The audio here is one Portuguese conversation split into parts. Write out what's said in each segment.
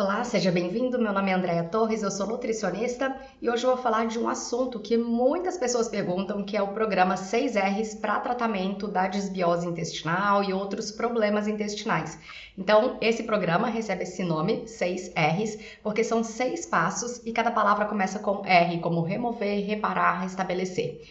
Olá, seja bem-vindo. Meu nome é Andréa Torres, eu sou nutricionista e hoje eu vou falar de um assunto que muitas pessoas perguntam, que é o programa 6Rs para tratamento da desbiose intestinal e outros problemas intestinais. Então, esse programa recebe esse nome, 6Rs, porque são 6 passos e cada palavra começa com R, como remover, reparar, restabelecer.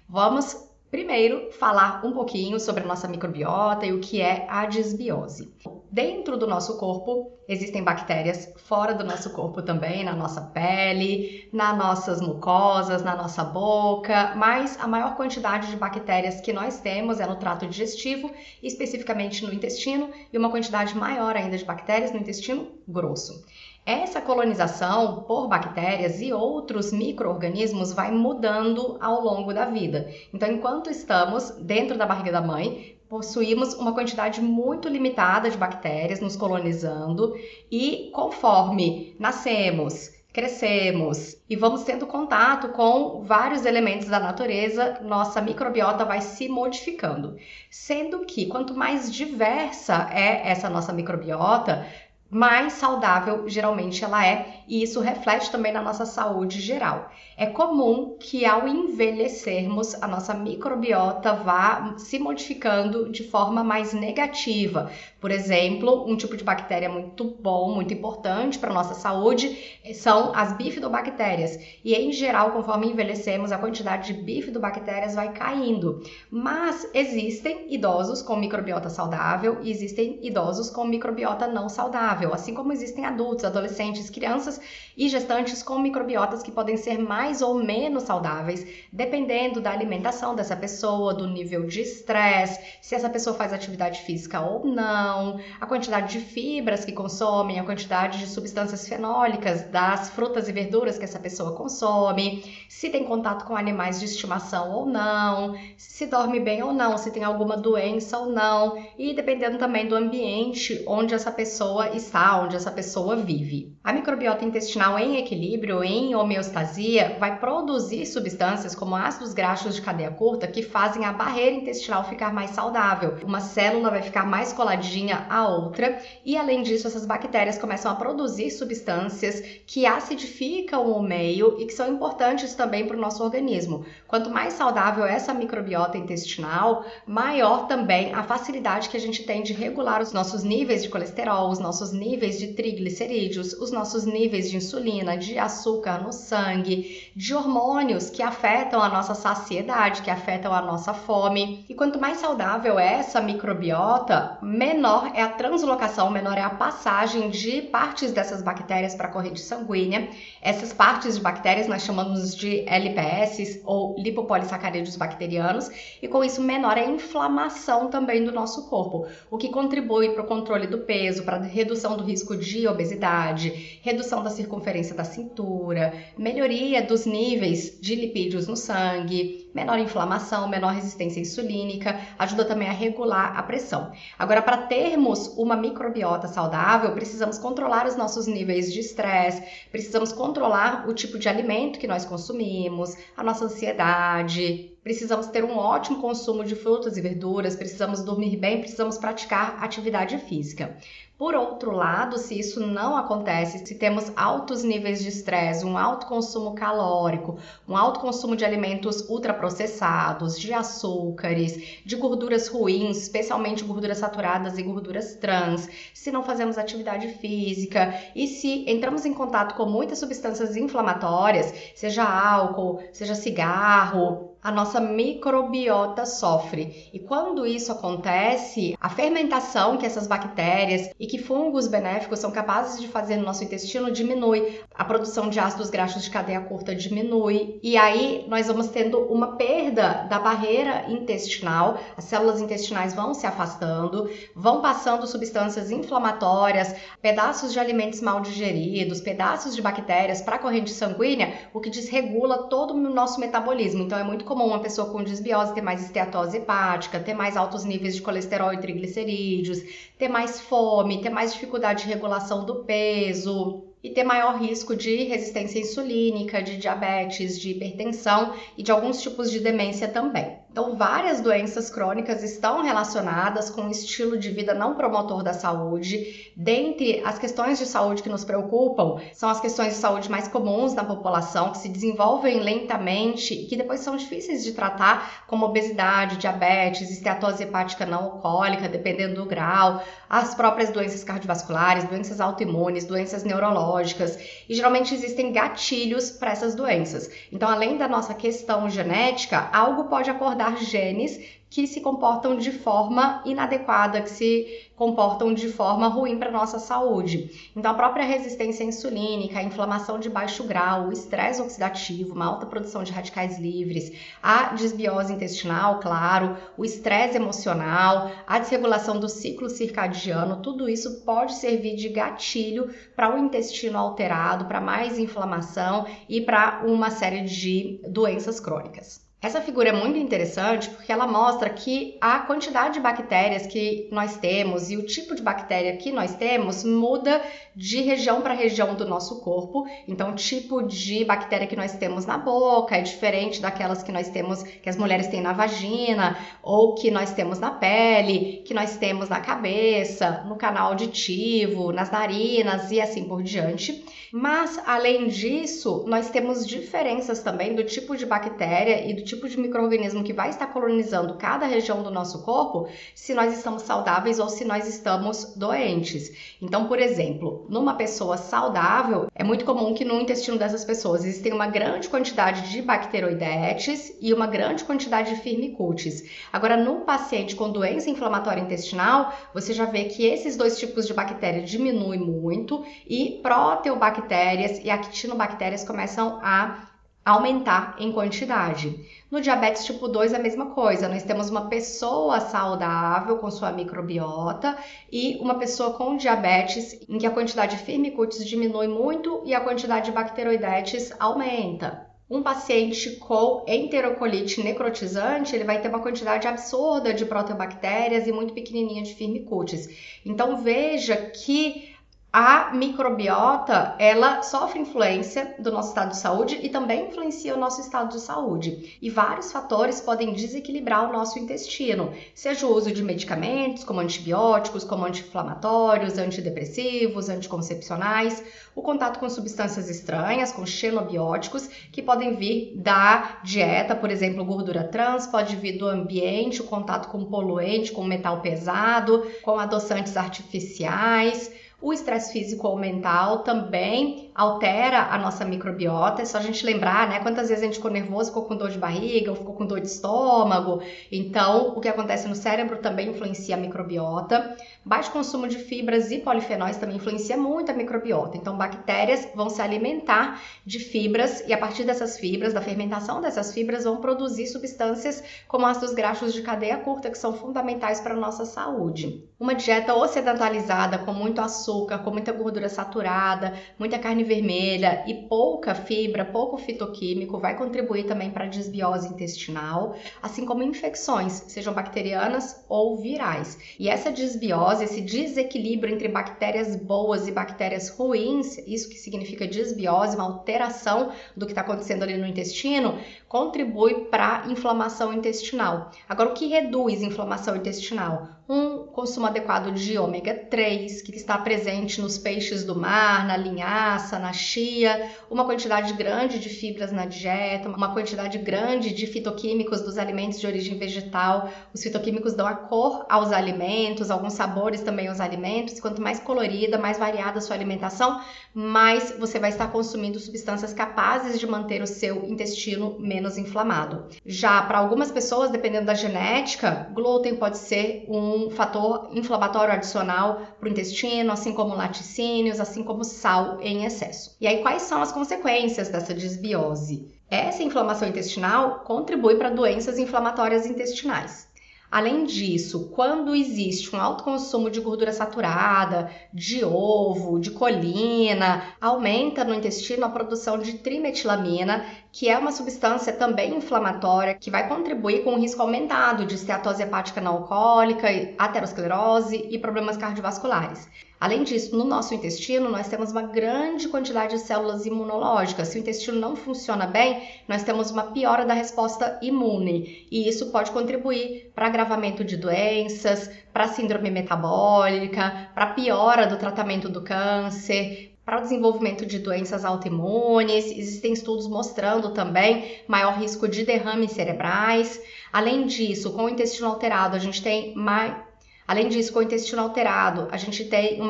Vamos primeiro falar um pouquinho sobre a nossa microbiota e o que é a desbiose. Dentro do nosso corpo existem bactérias, fora do nosso corpo também, na nossa pele, nas nossas mucosas, na nossa boca, mas a maior quantidade de bactérias que nós temos é no trato digestivo, especificamente no intestino, e uma quantidade maior ainda de bactérias no intestino grosso. Essa colonização por bactérias e outros micro-organismos vai mudando ao longo da vida. Então, enquanto estamos dentro da barriga da mãe, possuímos uma quantidade muito limitada de bactérias nos colonizando e conforme nascemos, crescemos e vamos tendo contato com vários elementos da natureza, nossa microbiota vai se modificando. Sendo que quanto mais diversa é essa nossa microbiota, mais saudável geralmente ela é, e isso reflete também na nossa saúde geral. É comum que ao envelhecermos a nossa microbiota vá se modificando de forma mais negativa. Por exemplo, um tipo de bactéria muito bom, muito importante para a nossa saúde são as bifidobactérias. E em geral, conforme envelhecemos, a quantidade de bifidobactérias vai caindo. Mas existem idosos com microbiota saudável e existem idosos com microbiota não saudável, assim como existem adultos, adolescentes, crianças e gestantes com microbiotas que podem ser mais ou menos saudáveis, dependendo da alimentação dessa pessoa, do nível de estresse, se essa pessoa faz atividade física ou não, a quantidade de fibras que consomem, a quantidade de substâncias fenólicas das frutas e verduras que essa pessoa consome, se tem contato com animais de estimação ou não, se dorme bem ou não, se tem alguma doença ou não, e dependendo também do ambiente onde essa pessoa está, onde essa pessoa vive. A microbiota intestinal em equilíbrio, em homeostasia, vai produzir substâncias como ácidos graxos de cadeia curta que fazem a barreira intestinal ficar mais saudável. Uma célula vai ficar mais coladinha à outra e, além disso, essas bactérias começam a produzir substâncias que acidificam o meio e que são importantes também para o nosso organismo. Quanto mais saudável essa microbiota intestinal, maior também a facilidade que a gente tem de regular os nossos níveis de colesterol, os nossos níveis de triglicerídeos, os nossos níveis de insulina, de açúcar no sangue, de hormônios que afetam a nossa saciedade, que afetam a nossa fome. E quanto mais saudável é essa microbiota, menor é a translocação, menor é a passagem de partes dessas bactérias para a corrente sanguínea. Essas partes de bactérias nós chamamos de LPS ou lipopolissacarídeos bacterianos, e com isso menor é a inflamação também do nosso corpo, o que contribui para o controle do peso, para a redução do risco de obesidade, redução da circunferência da cintura, melhoria dos níveis de lipídios no sangue, menor inflamação, menor resistência insulínica, ajuda também a regular a pressão. Agora, para termos uma microbiota saudável, precisamos controlar os nossos níveis de estresse, precisamos controlar o tipo de alimento que nós consumimos, a nossa ansiedade, precisamos ter um ótimo consumo de frutas e verduras, precisamos dormir bem, precisamos praticar atividade física. Por outro lado, se isso não acontece, se temos altos níveis de estresse, um alto consumo calórico, um alto consumo de alimentos ultraprocessados, de açúcares, de gorduras ruins, especialmente gorduras saturadas e gorduras trans, se não fazemos atividade física e se entramos em contato com muitas substâncias inflamatórias, seja álcool, seja cigarro, a nossa microbiota sofre. E quando isso acontece, a fermentação que essas bactérias e que fungos benéficos são capazes de fazer no nosso intestino diminui, a produção de ácidos graxos de cadeia curta diminui, e aí nós vamos tendo uma perda da barreira intestinal, as células intestinais vão se afastando, vão passando substâncias inflamatórias, pedaços de alimentos mal digeridos, pedaços de bactérias para a corrente sanguínea, o que desregula todo o nosso metabolismo. Então é muito comum uma pessoa com desbiose ter mais esteatose hepática, ter mais altos níveis de colesterol e triglicerídeos, ter mais fome, ter mais dificuldade de regulação do peso e ter maior risco de resistência insulínica, de diabetes, de hipertensão e de alguns tipos de demência também. Então, várias doenças crônicas estão relacionadas com um estilo de vida não promotor da saúde. Dentre as questões de saúde que nos preocupam, são as questões de saúde mais comuns na população, que se desenvolvem lentamente e que depois são difíceis de tratar, como obesidade, diabetes, esteatose hepática não alcoólica, dependendo do grau, as próprias doenças cardiovasculares, doenças autoimunes, doenças neurológicas, e geralmente existem gatilhos para essas doenças. Então, além da nossa questão genética, algo pode acordar genes que se comportam de forma inadequada, que se comportam de forma ruim para a nossa saúde. Então, a própria resistência insulínica, a inflamação de baixo grau, o estresse oxidativo, uma alta produção de radicais livres, a desbiose intestinal, claro, o estresse emocional, a desregulação do ciclo circadiano, tudo isso pode servir de gatilho para o intestino alterado, para mais inflamação e para uma série de doenças crônicas. Essa figura é muito interessante porque ela mostra que a quantidade de bactérias que nós temos e o tipo de bactéria que nós temos muda de região para região do nosso corpo. Então, o tipo de bactéria que nós temos na boca é diferente daquelas que nós temos, que as mulheres têm na vagina, ou que nós temos na pele, que nós temos na cabeça, no canal auditivo, nas narinas e assim por diante. Mas, além disso, nós temos diferenças também do tipo de bactéria e do tipo de micro-organismo que vai estar colonizando cada região do nosso corpo, se nós estamos saudáveis ou se nós estamos doentes. Então, por exemplo, numa pessoa saudável, é muito comum que no intestino dessas pessoas existem uma grande quantidade de bacteroidetes e uma grande quantidade de firmicutes. Agora, num paciente com doença inflamatória intestinal, você já vê que esses dois tipos de bactéria diminuem muito e proteobactérias e actinobactérias começam a aumentar em quantidade. No diabetes tipo 2 é a mesma coisa, nós temos uma pessoa saudável com sua microbiota e uma pessoa com diabetes em que a quantidade de firmicutes diminui muito e a quantidade de bacteroidetes aumenta. Um paciente com enterocolite necrotizante, ele vai ter uma quantidade absurda de proteobactérias e muito pequenininha de firmicutes. Então veja que a microbiota, ela sofre influência do nosso estado de saúde e também influencia o nosso estado de saúde. E vários fatores podem desequilibrar o nosso intestino, seja o uso de medicamentos, como antibióticos, como anti-inflamatórios, antidepressivos, anticoncepcionais, o contato com substâncias estranhas, com xenobióticos, que podem vir da dieta, por exemplo, gordura trans, pode vir do ambiente, o contato com poluente, com metal pesado, com adoçantes artificiais. O estresse físico ou mental também altera a nossa microbiota. É só a gente lembrar, né? Quantas vezes a gente ficou nervoso, ficou com dor de barriga, ou ficou com dor de estômago. Então, o que acontece no cérebro também influencia a microbiota. Baixo consumo de fibras e polifenóis também influencia muito a microbiota. Então, bactérias vão se alimentar de fibras e a partir dessas fibras, da fermentação dessas fibras, vão produzir substâncias como ácidos graxos de cadeia curta, que são fundamentais para a nossa saúde. Uma dieta ocidentalizada com muito açúcar, com muita gordura saturada, muita carne vermelha e pouca fibra, pouco fitoquímico, vai contribuir também para a desbiose intestinal, assim como infecções, sejam bacterianas ou virais. E essa desbiose, esse desequilíbrio entre bactérias boas e bactérias ruins, isso que significa desbiose, uma alteração do que está acontecendo ali no intestino, contribui para a inflamação intestinal. Agora, o que reduz inflamação intestinal? Um consumo adequado de ômega 3, que está presente nos peixes do mar, na linhaça, na chia, uma quantidade grande de fibras na dieta, uma quantidade grande de fitoquímicos dos alimentos de origem vegetal. Os fitoquímicos dão a cor aos alimentos, alguns sabores também aos alimentos. Quanto mais colorida, mais variada a sua alimentação, mais você vai estar consumindo substâncias capazes de manter o seu intestino menos inflamado. Já para algumas pessoas, dependendo da genética, glúten pode ser um fator inflamatório adicional para o intestino, assim como laticínios, assim como sal em excesso. E aí, quais são as consequências dessa desbiose? Essa inflamação intestinal contribui para doenças inflamatórias intestinais. Além disso, quando existe um alto consumo de gordura saturada, de ovo, de colina, aumenta no intestino a produção de trimetilamina, que é uma substância também inflamatória que vai contribuir com o risco aumentado de esteatose hepática não alcoólica, aterosclerose e problemas cardiovasculares. Além disso, no nosso intestino, nós temos uma grande quantidade de células imunológicas. Se o intestino não funciona bem, nós temos uma piora da resposta imune, e isso pode contribuir para agravamento de doenças, para síndrome metabólica, para piora do tratamento do câncer, para o desenvolvimento de doenças autoimunes. Existem estudos mostrando também maior risco de derrames cerebrais. Além disso, com o intestino alterado, a gente tem uma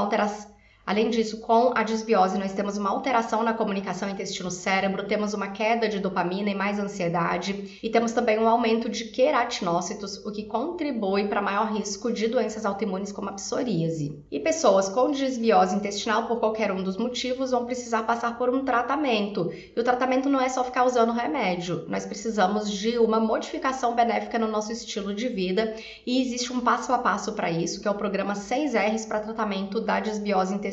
alteração. Além disso, com a disbiose, nós temos uma alteração na comunicação intestino-cérebro, temos uma queda de dopamina e mais ansiedade, e temos também um aumento de queratinócitos, o que contribui para maior risco de doenças autoimunes como a psoríase. E pessoas com disbiose intestinal, por qualquer um dos motivos, vão precisar passar por um tratamento. E o tratamento não é só ficar usando remédio, nós precisamos de uma modificação benéfica no nosso estilo de vida, e existe um passo a passo para isso, que é o programa 6Rs para tratamento da disbiose intestinal.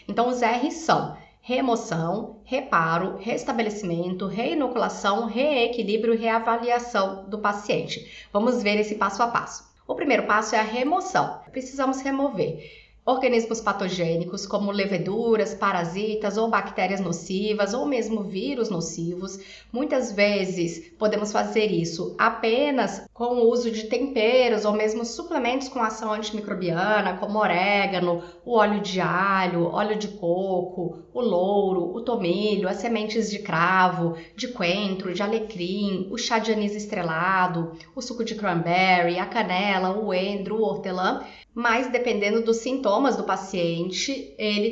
Então, os R's são remoção, reparo, restabelecimento, reinoculação, reequilíbrio e reavaliação do paciente. Vamos ver esse passo a passo. O primeiro passo é a remoção. Precisamos remover organismos patogênicos como leveduras, parasitas ou bactérias nocivas ou mesmo vírus nocivos. Muitas vezes podemos fazer isso apenas com o uso de temperos ou mesmo suplementos com ação antimicrobiana, como orégano, o óleo de alho, óleo de coco, o louro, o tomilho, as sementes de cravo, de coentro, de alecrim, o chá de anis estrelado, o suco de cranberry, a canela, o endro, o hortelã. Mas dependendo dos sintomas do paciente, ele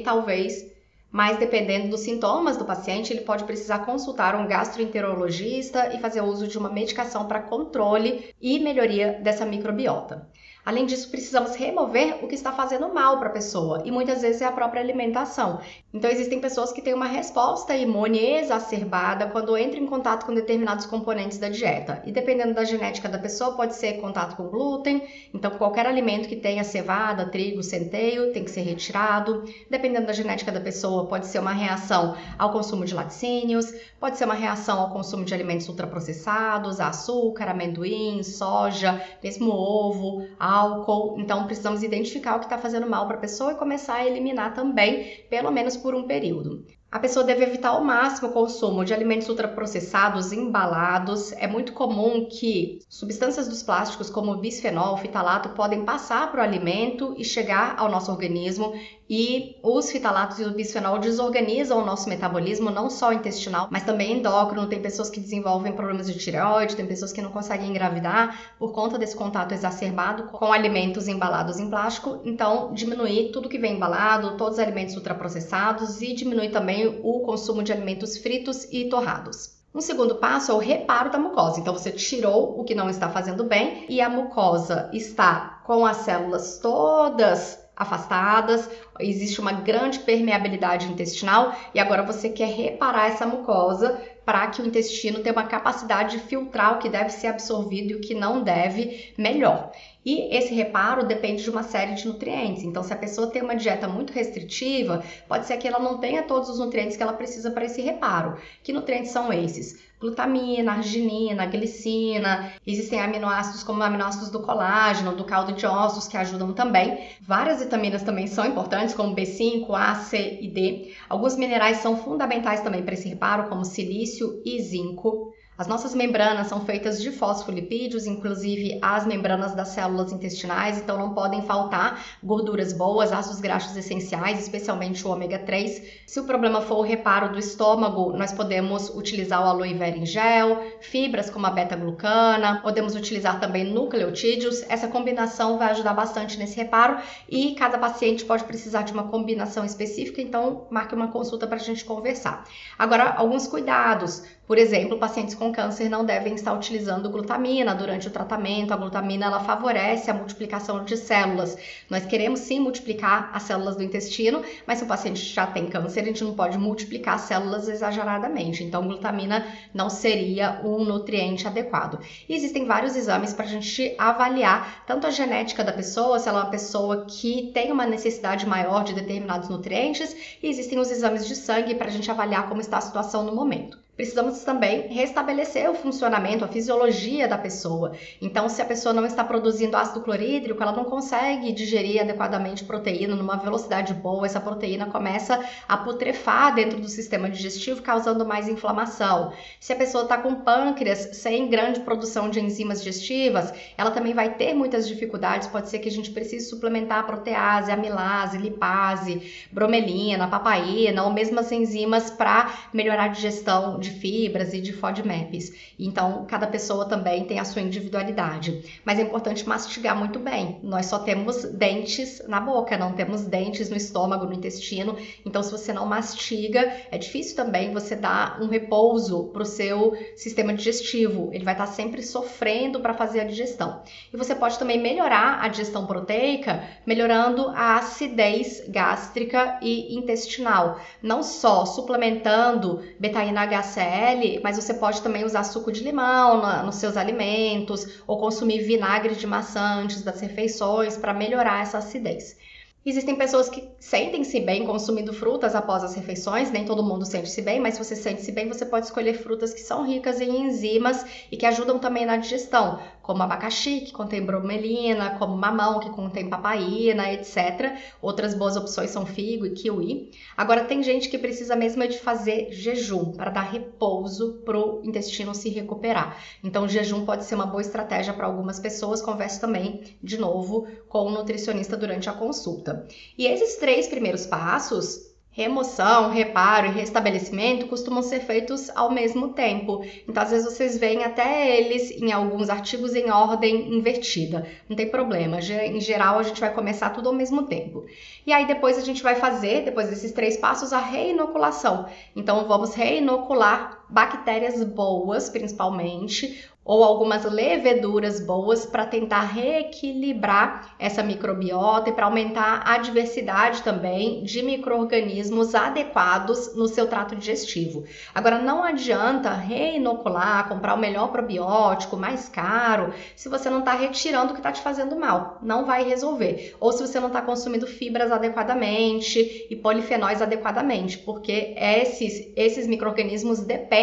pode precisar consultar um gastroenterologista e fazer uso de uma medicação para controle e melhoria dessa microbiota. Além disso, precisamos remover o que está fazendo mal para a pessoa, e muitas vezes é a própria alimentação. Então, existem pessoas que têm uma resposta imune exacerbada quando entram em contato com determinados componentes da dieta. E dependendo da genética da pessoa, pode ser contato com glúten, então qualquer alimento que tenha cevada, trigo, centeio tem que ser retirado. Dependendo da genética da pessoa, pode ser uma reação ao consumo de laticínios, pode ser uma reação ao consumo de alimentos ultraprocessados, açúcar, amendoim, soja, mesmo ovo, álcool. Então, precisamos identificar o que está fazendo mal para a pessoa e começar a eliminar também, pelo menos por um período. A pessoa deve evitar ao máximo o consumo de alimentos ultraprocessados embalados. É muito comum que substâncias dos plásticos como bisfenol, fitalato, podem passar para o alimento e chegar ao nosso organismo, e os fitalatos e o bisfenol desorganizam o nosso metabolismo, não só intestinal, mas também endócrino. Tem pessoas que desenvolvem problemas de tireoide, tem pessoas que não conseguem engravidar por conta desse contato exacerbado com alimentos embalados em plástico. Então, diminuir tudo que vem embalado, todos os alimentos ultraprocessados, e diminuir também o consumo de alimentos fritos e torrados. Um segundo passo é o reparo da mucosa. Então, você tirou o que não está fazendo bem e a mucosa está com as células todas afastadas, existe uma grande permeabilidade intestinal, e agora você quer reparar essa mucosa para que o intestino tenha uma capacidade de filtrar o que deve ser absorvido e o que não deve melhor. E esse reparo depende de uma série de nutrientes. Então, se a pessoa tem uma dieta muito restritiva, pode ser que ela não tenha todos os nutrientes que ela precisa para esse reparo. Que nutrientes são esses? Glutamina, arginina, glicina, existem aminoácidos como aminoácidos do colágeno, do caldo de ossos, que ajudam também. Várias vitaminas também são importantes, como B5, A, C e D. Alguns minerais são fundamentais também para esse reparo, como silício e zinco. As nossas membranas são feitas de fosfolipídios, inclusive as membranas das células intestinais, então não podem faltar gorduras boas, ácidos graxos essenciais, especialmente o ômega 3. Se o problema for o reparo do estômago, nós podemos utilizar o aloe vera em gel, fibras como a beta-glucana, podemos utilizar também nucleotídeos. Essa combinação vai ajudar bastante nesse reparo, e cada paciente pode precisar de uma combinação específica, então marque uma consulta para a gente conversar. Agora, alguns cuidados. Por exemplo, pacientes com câncer não devem estar utilizando glutamina durante o tratamento. A glutamina, ela favorece a multiplicação de células. Nós queremos sim multiplicar as células do intestino, mas se o paciente já tem câncer, a gente não pode multiplicar as células exageradamente. Então, glutamina não seria um nutriente adequado. E existem vários exames para a gente avaliar tanto a genética da pessoa, se ela é uma pessoa que tem uma necessidade maior de determinados nutrientes, e existem os exames de sangue para a gente avaliar como está a situação no momento. Precisamos também restabelecer o funcionamento, a fisiologia da pessoa. Então, se a pessoa não está produzindo ácido clorídrico, ela não consegue digerir adequadamente proteína numa velocidade boa, essa proteína começa a putrefar dentro do sistema digestivo, causando mais inflamação. Se a pessoa está com pâncreas sem grande produção de enzimas digestivas, ela também vai ter muitas dificuldades, pode ser que a gente precise suplementar a protease, amilase, lipase, bromelina, papaina, ou mesmo as enzimas para melhorar a digestão de fibras e de FODMAPs. Então, cada pessoa também tem a sua individualidade. Mas é importante mastigar muito bem. Nós só temos dentes na boca, não temos dentes no estômago, no intestino. Então, se você não mastiga, é difícil também você dar um repouso para o seu sistema digestivo. Ele vai estar sempre sofrendo para fazer a digestão. E você pode também melhorar a digestão proteica, melhorando a acidez gástrica e intestinal. Não só suplementando betaína HCl, mas você pode também usar suco de limão nos seus alimentos ou consumir vinagre de maçã antes das refeições para melhorar essa acidez. Existem pessoas que sentem-se bem consumindo frutas após as refeições, nem todo mundo sente-se bem, mas se você sente-se bem, você pode escolher frutas que são ricas em enzimas e que ajudam também na digestão, como abacaxi, que contém bromelina, como mamão, que contém papaina, etc. Outras boas opções são figo e kiwi. Agora, tem gente que precisa mesmo de fazer jejum para dar repouso para o intestino se recuperar. Então, o jejum pode ser uma boa estratégia para algumas pessoas. Converse também, de novo, com o nutricionista durante a consulta. E esses 3 primeiros passos, remoção, reparo e restabelecimento, costumam ser feitos ao mesmo tempo. Então, às vezes, vocês veem até eles em alguns artigos em ordem invertida. Não tem problema. Em geral, a gente vai começar tudo ao mesmo tempo. E aí, depois a gente vai fazer, depois desses 3 passos, a reinoculação. Então, vamos reinocular bactérias boas, principalmente, ou algumas leveduras boas para tentar reequilibrar essa microbiota e para aumentar a diversidade também de micro-organismos adequados no seu trato digestivo. Agora, não adianta reinocular, comprar o melhor probiótico, mais caro, se você não está retirando o que está te fazendo mal. Não vai resolver. Ou se você não está consumindo fibras adequadamente e polifenóis adequadamente, porque esses micro-organismos dependem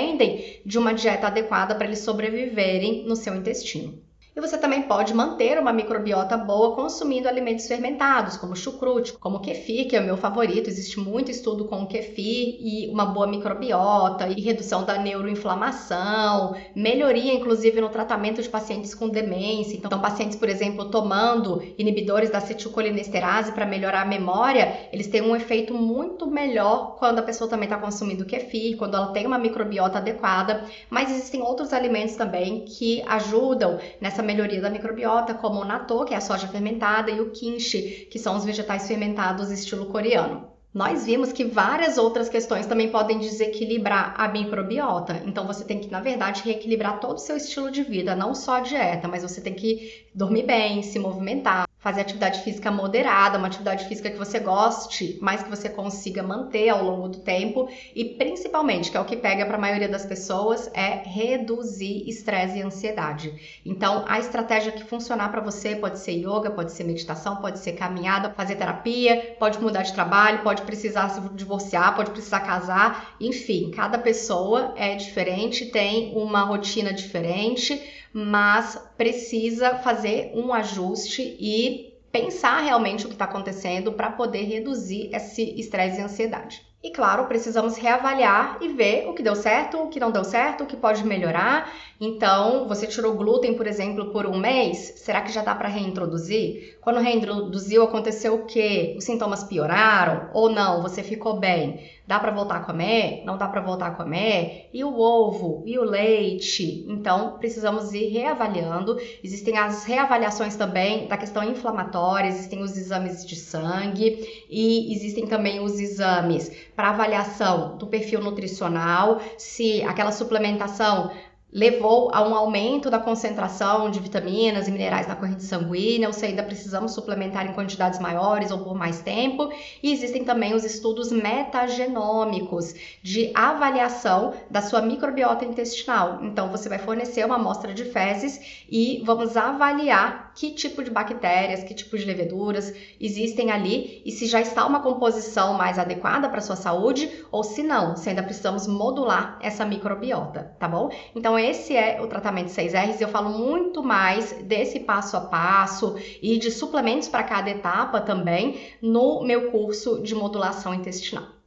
de uma dieta adequada para eles sobreviverem no seu intestino. E você também pode manter uma microbiota boa consumindo alimentos fermentados, como chucrute, como kefir, que é o meu favorito. Existe muito estudo com o kefir e uma boa microbiota e redução da neuroinflamação, melhoria inclusive no tratamento de pacientes com demência. Então, pacientes, por exemplo, tomando inibidores da acetilcolinesterase para melhorar a memória, eles têm um efeito muito melhor quando a pessoa também está consumindo kefir, quando ela tem uma microbiota adequada. Mas existem outros alimentos também que ajudam nessa melhoria da microbiota, como o natto, que é a soja fermentada, e o kimchi, que são os vegetais fermentados estilo coreano. Nós vimos que várias outras questões também podem desequilibrar a microbiota. Então, você tem que, na verdade, reequilibrar todo o seu estilo de vida, não só a dieta, mas você tem que dormir bem, se movimentar, fazer atividade física moderada, uma atividade física que você goste, mas que você consiga manter ao longo do tempo e principalmente, que é o que pega para a maioria das pessoas, é reduzir estresse e ansiedade. Então, a estratégia que funcionar para você pode ser yoga, pode ser meditação, pode ser caminhada, fazer terapia, pode mudar de trabalho, pode precisar se divorciar, pode precisar casar, enfim, cada pessoa é diferente, tem uma rotina diferente, mas precisa fazer um ajuste e pensar realmente o que está acontecendo para poder reduzir esse estresse e ansiedade. E claro, precisamos reavaliar e ver o que deu certo, o que não deu certo, o que pode melhorar. Então, você tirou glúten, por exemplo, por 1 mês, será que já dá para reintroduzir? Quando reintroduziu, aconteceu o quê? Os sintomas pioraram ou não? Você ficou bem? Dá para voltar a comer? Não dá para voltar a comer? E o ovo? E o leite? Então, precisamos ir reavaliando. Existem as reavaliações também da questão inflamatória, existem os exames de sangue e existem também os exames para avaliação do perfil nutricional, se aquela suplementação levou a um aumento da concentração de vitaminas e minerais na corrente sanguínea, ou se ainda precisamos suplementar em quantidades maiores ou por mais tempo. E existem também os estudos metagenômicos de avaliação da sua microbiota intestinal. Então, você vai fornecer uma amostra de fezes e vamos avaliar que tipo de bactérias, que tipo de leveduras existem ali e se já está uma composição mais adequada para a sua saúde ou se não, se ainda precisamos modular essa microbiota, tá bom? Então, esse é o tratamento 6Rs. Eu falo muito mais desse passo a passo e de suplementos para cada etapa também no meu curso de modulação intestinal.